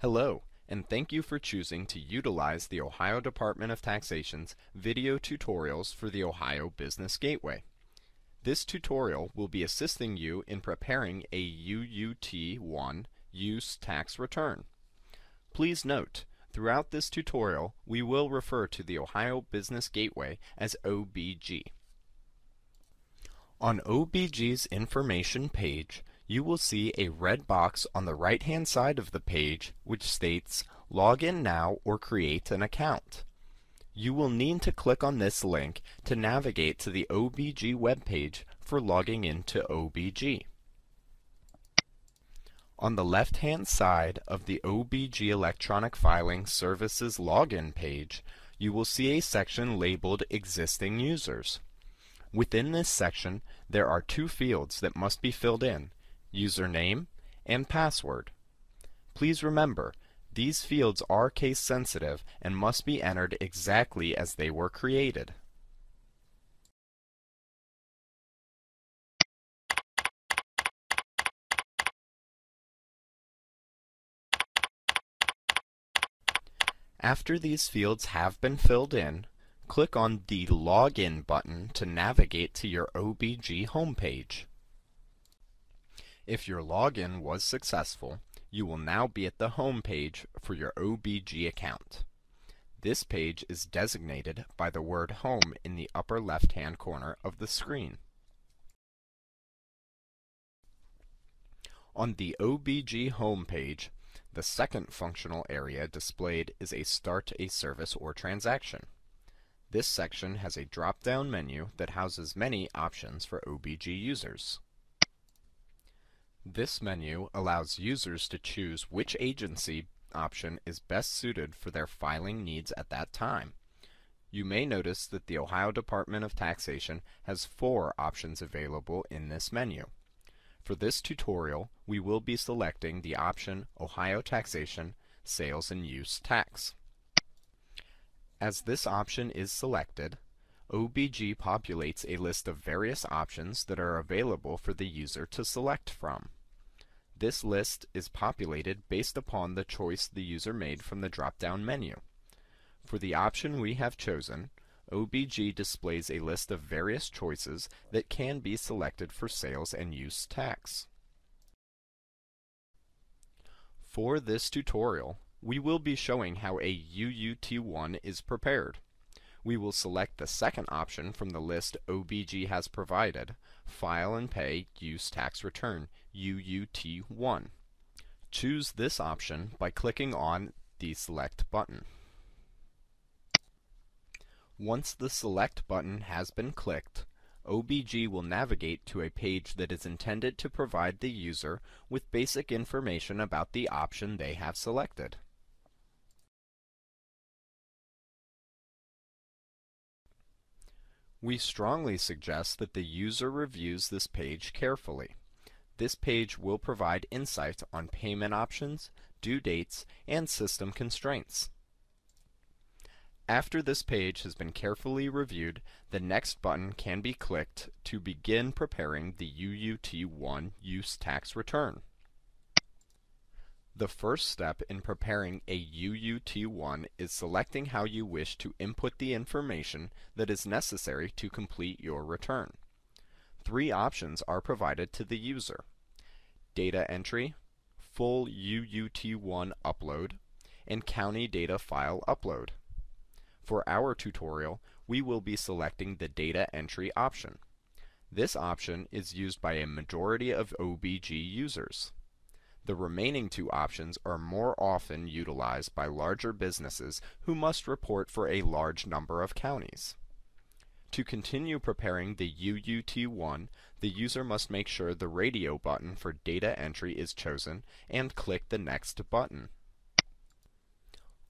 Hello, and thank you for choosing to utilize the Ohio Department of Taxation's video tutorials for the Ohio Business Gateway. This tutorial will be assisting you in preparing a UUT-1 use tax return. Please note, throughout this tutorial, we will refer to the Ohio Business Gateway as OBG. On OBG's information page, you will see a red box on the right-hand side of the page which states Log in now or create an account. You will need to click on this link to navigate to the OBG webpage for logging into OBG. On the left-hand side of the OBG Electronic Filing Services login page, you will see a section labeled Existing Users. Within this section, there are two fields that must be filled in, username and password. Please remember, these fields are case sensitive and must be entered exactly as they were created. After these fields have been filled in, click on the Login button to navigate to your OBG homepage. If your login was successful, you will now be at the home page for your OBG account. This page is designated by the word Home in the upper left-hand corner of the screen. On the OBG home page, the second functional area displayed is a Start a Service or Transaction. This section has a drop-down menu that houses many options for OBG users. This menu allows users to choose which agency option is best suited for their filing needs at that time. You may notice that the Ohio Department of Taxation has 4 options available in this menu. For this tutorial, we will be selecting the option Ohio Taxation Sales and Use Tax. As this option is selected, OBG populates a list of various options that are available for the user to select from. This list is populated based upon the choice the user made from the drop-down menu. For the option we have chosen, OBG displays a list of various choices that can be selected for sales and use tax. For this tutorial, we will be showing how a UUT-1 is prepared. We will select the second option from the list OBG has provided, File and Pay Use Tax Return, UUT-1. Choose this option by clicking on the Select button. Once the Select button has been clicked, OBG will navigate to a page that is intended to provide the user with basic information about the option they have selected. We strongly suggest that the user reviews this page carefully. This page will provide insight on payment options, due dates, and system constraints. After this page has been carefully reviewed, the next button can be clicked to begin preparing the UUT-1 use tax return. The first step in preparing a UUT-1 is selecting how you wish to input the information that is necessary to complete your return. 3 options are provided to the user: data entry, full UUT-1 upload, and county data file upload. For our tutorial, we will be selecting the data entry option. This option is used by a majority of OBG users. The remaining 2 options are more often utilized by larger businesses who must report for a large number of counties. To continue preparing the UUT-1, the user must make sure the radio button for data entry is chosen and click the Next button.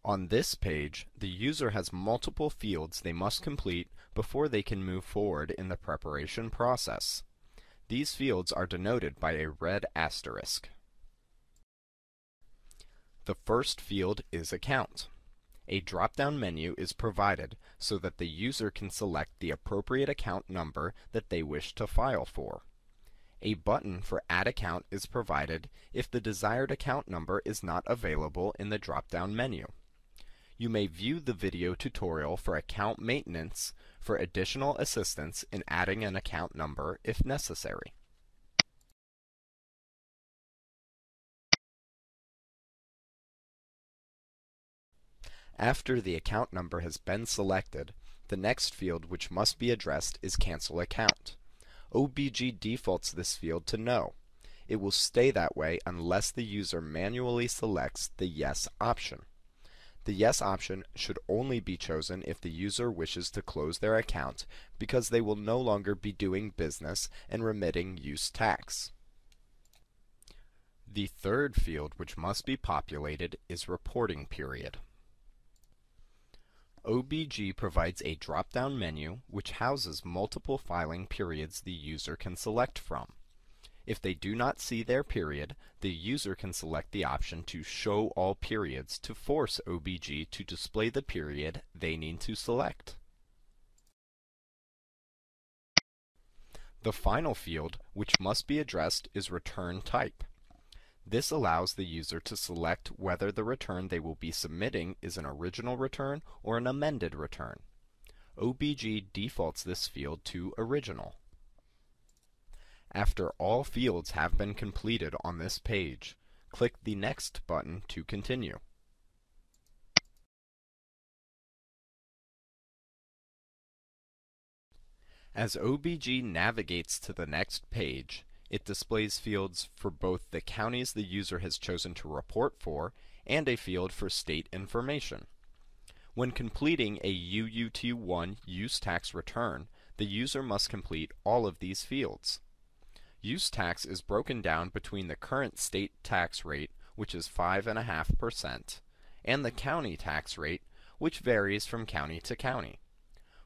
On this page, the user has multiple fields they must complete before they can move forward in the preparation process. These fields are denoted by a red asterisk. The first field is Account. A drop-down menu is provided so that the user can select the appropriate account number that they wish to file for. A button for Add Account is provided if the desired account number is not available in the drop-down menu. You may view the video tutorial for account maintenance for additional assistance in adding an account number if necessary. After the account number has been selected, the next field which must be addressed is Cancel Account. OBG defaults this field to No. It will stay that way unless the user manually selects the Yes option. The Yes option should only be chosen if the user wishes to close their account because they will no longer be doing business and remitting use tax. The third field which must be populated is Reporting Period. OBG provides a drop-down menu which houses multiple filing periods the user can select from. If they do not see their period, the user can select the option to Show All Periods to force OBG to display the period they need to select. The final field, which must be addressed, is Return Type. This allows the user to select whether the return they will be submitting is an original return or an amended return. OBG defaults this field to Original. After all fields have been completed on this page, click the Next button to continue. As OBG navigates to the next page, it displays fields for both the counties the user has chosen to report for and a field for state information. When completing a UUT1 use tax return, the user must complete all of these fields. Use tax is broken down between the current state tax rate, which is 5.5%, and the county tax rate, which varies from county to county.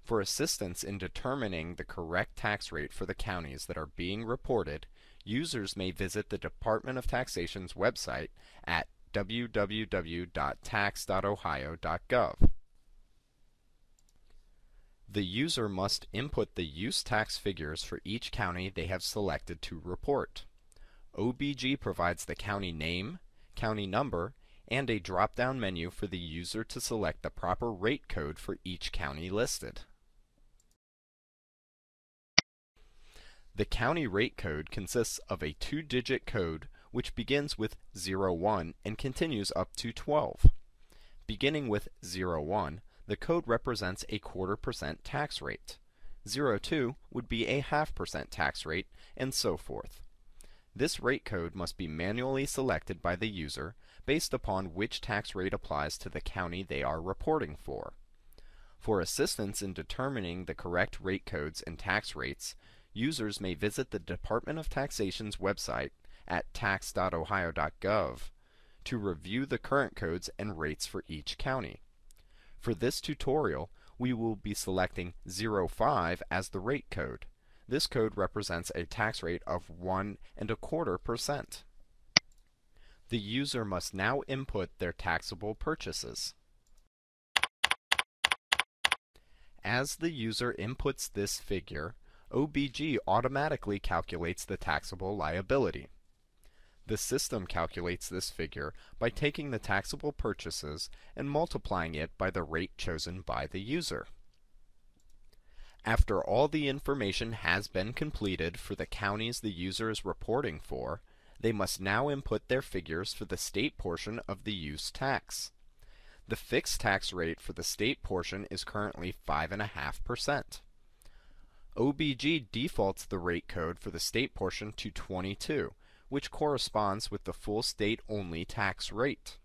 For assistance in determining the correct tax rate for the counties that are being reported, users may visit the Department of Taxation's website at www.tax.ohio.gov. The user must input the use tax figures for each county they have selected to report. OBG provides the county name, county number, and a drop-down menu for the user to select the proper rate code for each county listed. The county rate code consists of a 2-digit code which begins with 01 and continues up to 12. Beginning with 01, the code represents a 0.25% tax rate. 02 would be a 0.5% tax rate, and so forth. This rate code must be manually selected by the user based upon which tax rate applies to the county they are reporting for. For assistance in determining the correct rate codes and tax rates, users may visit the Department of Taxation's website at tax.ohio.gov to review the current codes and rates for each county. For this tutorial, we will be selecting 05 as the rate code. This code represents a tax rate of 1.25%. The user must now input their taxable purchases. As the user inputs this figure, OBG automatically calculates the taxable liability. The system calculates this figure by taking the taxable purchases and multiplying it by the rate chosen by the user. After all the information has been completed for the counties the user is reporting for, they must now input their figures for the state portion of the use tax. The fixed tax rate for the state portion is currently 5.5%. OBG defaults the rate code for the state portion to 22, which corresponds with the full state-only tax rate.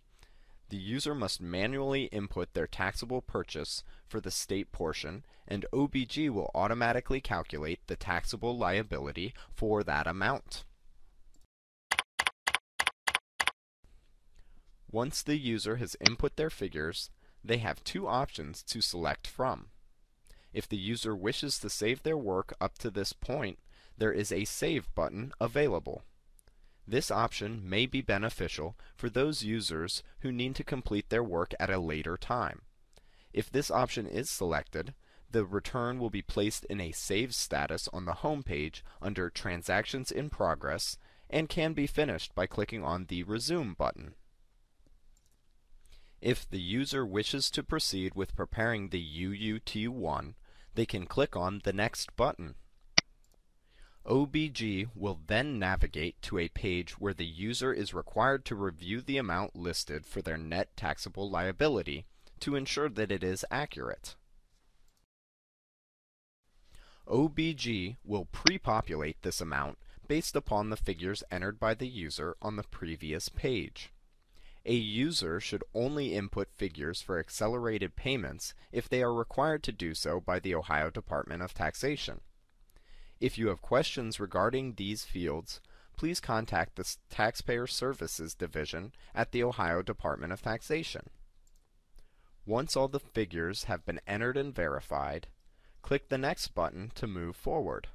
The user must manually input their taxable purchase for the state portion, and OBG will automatically calculate the taxable liability for that amount. Once the user has input their figures, they have two options to select from. If the user wishes to save their work up to this point, there is a Save button available. This option may be beneficial for those users who need to complete their work at a later time. If this option is selected, The return will be placed in a saved status on the home page under Transactions in Progress and can be finished by clicking on the Resume button. If the user wishes to proceed with preparing the UUT1, they can click on the Next button. OBG will then navigate to a page where the user is required to review the amount listed for their net taxable liability to ensure that it is accurate. OBG will pre-populate this amount based upon the figures entered by the user on the previous page. A user should only input figures for accelerated payments if they are required to do so by the Ohio Department of Taxation. If you have questions regarding these fields, please contact the Taxpayer Services Division at the Ohio Department of Taxation. Once all the figures have been entered and verified, click the Next button to move forward.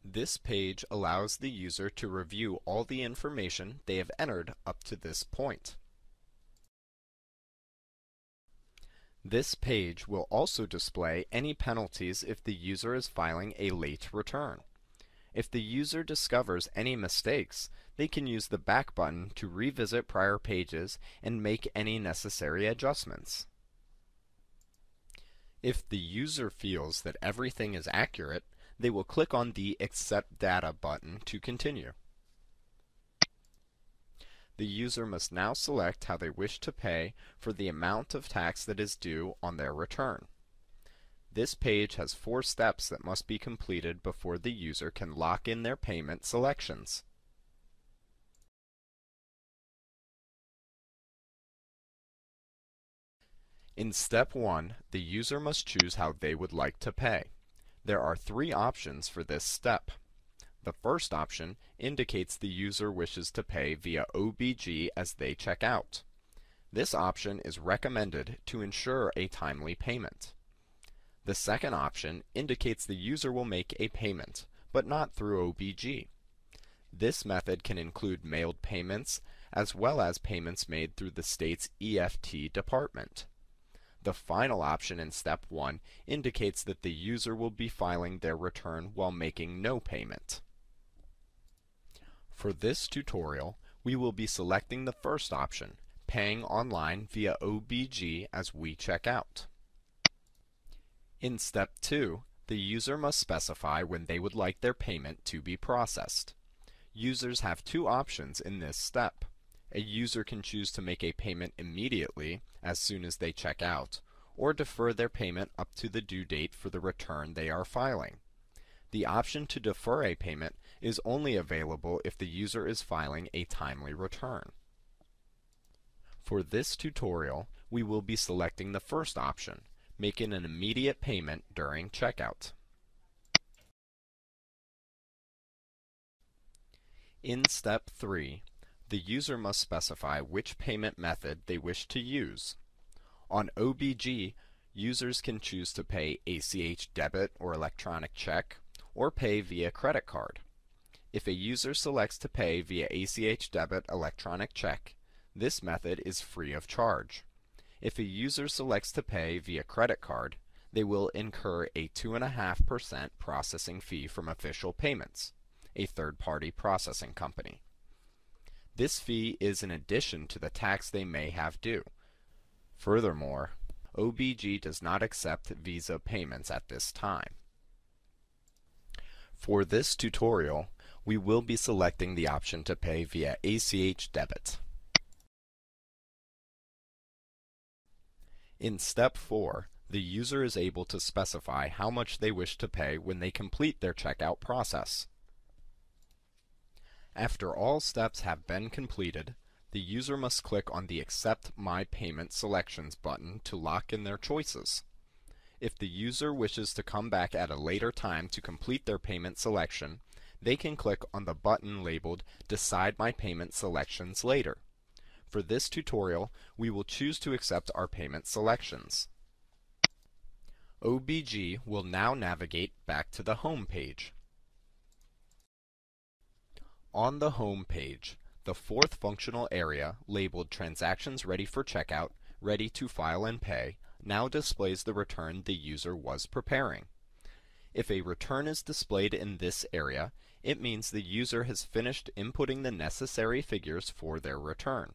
This page allows the user to review all the information they have entered up to this point. This page will also display any penalties if the user is filing a late return. If the user discovers any mistakes, they can use the Back button to revisit prior pages and make any necessary adjustments. If the user feels that everything is accurate, they will click on the Accept Data button to continue. The user must now select how they wish to pay for the amount of tax that is due on their return. This page has 4 steps that must be completed before the user can lock in their payment selections. In step 1, the user must choose how they would like to pay. There are 3 options for this step. The first option indicates the user wishes to pay via OBG as they check out. This option is recommended to ensure a timely payment. The second option indicates the user will make a payment, but not through OBG. This method can include mailed payments as well as payments made through the state's EFT department. The final option in step 1 indicates that the user will be filing their return while making no payment. For this tutorial, we will be selecting the first option, paying online via OBG as we check out. In step 2, the user must specify when they would like their payment to be processed. Users have 2 options in this step. A user can choose to make a payment immediately, as soon as they check out, or defer their payment up to the due date for the return they are filing. The option to defer a payment is only available if the user is filing a timely return. For this tutorial, we will be selecting the first option, making an immediate payment during checkout. In step 3, the user must specify which payment method they wish to use. On OBG, users can choose to pay ACH debit or electronic check, or pay via credit card. If a user selects to pay via ACH debit electronic check, this method is free of charge. If a user selects to pay via credit card, they will incur a 2.5% processing fee from Official Payments, a third-party processing company. This fee is in addition to the tax they may have due. Furthermore, OBG does not accept Visa payments at this time. For this tutorial, we will be selecting the option to pay via ACH debit. In step 4, the user is able to specify how much they wish to pay when they complete their checkout process. After all steps have been completed, the user must click on the Accept My Payment Selections button to lock in their choices. If the user wishes to come back at a later time to complete their payment selection, they can click on the button labeled Decide My Payment Selections later. For this tutorial, we will choose to accept our payment selections. OBG will now navigate back to the home page. On the home page, the 4th functional area labeled Transactions Ready for Checkout, Ready to File and Pay now displays the return the user was preparing. If a return is displayed in this area, it means the user has finished inputting the necessary figures for their return,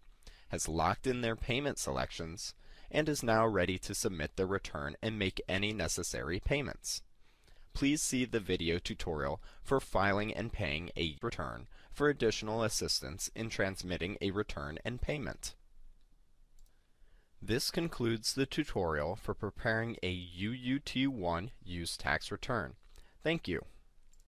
has locked in their payment selections, and is now ready to submit the return and make any necessary payments. Please see the video tutorial for filing and paying a return for additional assistance in transmitting a return and payment. This concludes the tutorial for preparing a UUT1 use tax return. Thank you.